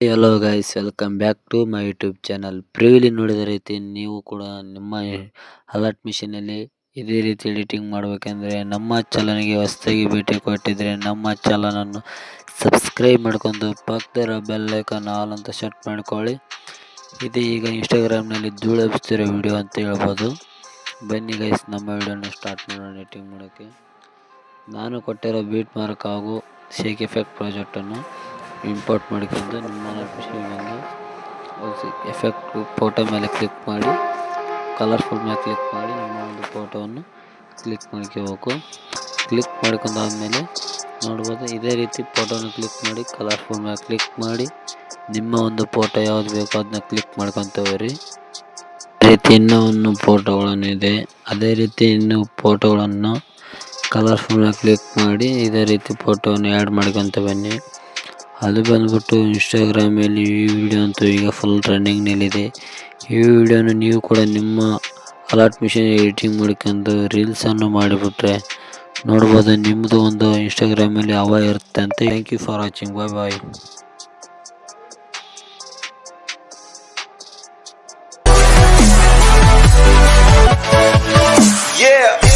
Hello guys, welcome back to my YouTube channel. Previously ನೋಡಿದ ರೀತಿ ನೀವು ಕೂಡ ನಿಮ್ಮ ಅಲರ್ಟ್ ಮಿಷಿನಲ್ಲಿ ಇದೇ ರೀತಿ ಎಡಿಟಿಂಗ್ ಮಾಡಬೇಕೆಂದರೆ ನಮ್ಮ ಚಾನಲ್ಗೆ ಹೊಸದಾಗಿ ಭೇಟಿ ಕೊಟ್ಟಿದ್ರೆ ನಮ್ಮ ಚಾನಲನ್ನು ಸಬ್ಸ್ಕ್ರೈಬ್ ಮಾಡ್ಕೊಂಡು ಪಕ್ಕದ ಬೆಲ್ ಐಕಾನ್ ಆಲ್ ಅಂತ ಸೆಟ್ ಮಾಡ್ಕೊಳ್ಳಿ. ಇದು ಈಗ ಇನ್ಸ್ಟಾಗ್ರಾಮ್ನಲ್ಲಿ ಧೂಳೆಬ್ಬಿಸ್ತಿರೋ ವಿಡಿಯೋ ಅಂತ ಹೇಳ್ಬೋದು. ಬನ್ನಿ ಗೈಸ್, ನಮ್ಮ ವಿಡಿಯೋನ ಸ್ಟಾರ್ಟ್ ಮಾಡೋಣ. ಎಡಿಟಿಂಗ್ ಮಾಡೋಕ್ಕೆ ನಾನು ಕೊಟ್ಟಿರೋ ಬೀಟ್ ಮಾರ್ಕ್ ಹಾಗೂ ಶೇಕ್ ಎಫೆಕ್ಟ್ ಪ್ರಾಜೆಕ್ಟನ್ನು ಇಂಪೋರ್ಟ್ ಮಾಡ್ಕೊಂಡು ನಿಮ್ಮ ಬಂದು ಎಫೆಕ್ಟ್ ಫೋಟೋ ಮೇಲೆ ಕ್ಲಿಕ್ ಮಾಡಿ ಕಲರ್ಫುಲ್ ಮೇಲೆ ಕ್ಲಿಕ್ ಮಾಡಿ ನಿಮ್ಮ ಒಂದು ಫೋಟೋವನ್ನು ಕ್ಲಿಕ್ ಮಾಡ್ಕೋಬೇಕು. ಕ್ಲಿಕ್ ಮಾಡ್ಕೊಂಡಾದ್ಮೇಲೆ ನೋಡ್ಬೋದು, ಇದೇ ರೀತಿ ಫೋಟೋನ ಕ್ಲಿಕ್ ಮಾಡಿ ಕಲರ್ಫುಲ್ ಮೇಲೆ ಕ್ಲಿಕ್ ಮಾಡಿ ನಿಮ್ಮ ಒಂದು ಫೋಟೋ ಯಾವ್ದು ಬೇಕೋ ಅದನ್ನ ಕ್ಲಿಕ್ ಮಾಡ್ಕೊತವ್ರಿ. ಅದೇ ರೀತಿ ಇನ್ನೂ ಒಂದು ಫೋಟೋಗಳನ್ನು ಇದೆ, ಅದೇ ರೀತಿ ಇನ್ನೂ ಫೋಟೋಗಳನ್ನು ಕಲರ್ಫುಲ್ ಕ್ಲಿಕ್ ಮಾಡಿ ಇದೇ ರೀತಿ ಫೋಟೋವನ್ನು ಆ್ಯಡ್ ಮಾಡ್ಕೊತ ಬನ್ನಿ. ಅದು ಬಂದ್ಬಿಟ್ಟು ಇನ್ಸ್ಟಾಗ್ರಾಮಲ್ಲಿ ಈ ವಿಡಿಯೋ ಅಂತೂ ಈಗ ಫುಲ್ ಟ್ರೆಂಡಿಂಗ್ನಲ್ಲಿದೆ. ಈ ವಿಡಿಯೋನ ನೀವು ಕೂಡ ನಿಮ್ಮ ಅಲರ್ಟ್ ಮಿಷನ್ ಎಡಿಟಿಂಗ್ ಮಾಡ್ಕೊಂಡು ರೀಲ್ಸನ್ನು ಮಾಡಿಬಿಟ್ರೆ ನೋಡ್ಬೋದು, ನಿಮ್ಮದು ಒಂದು ಇನ್ಸ್ಟಾಗ್ರಾಮಲ್ಲಿ ಹವಾ ಇರುತ್ತೆ ಅಂತ. Thank you for watching. Bye bye. Yeah.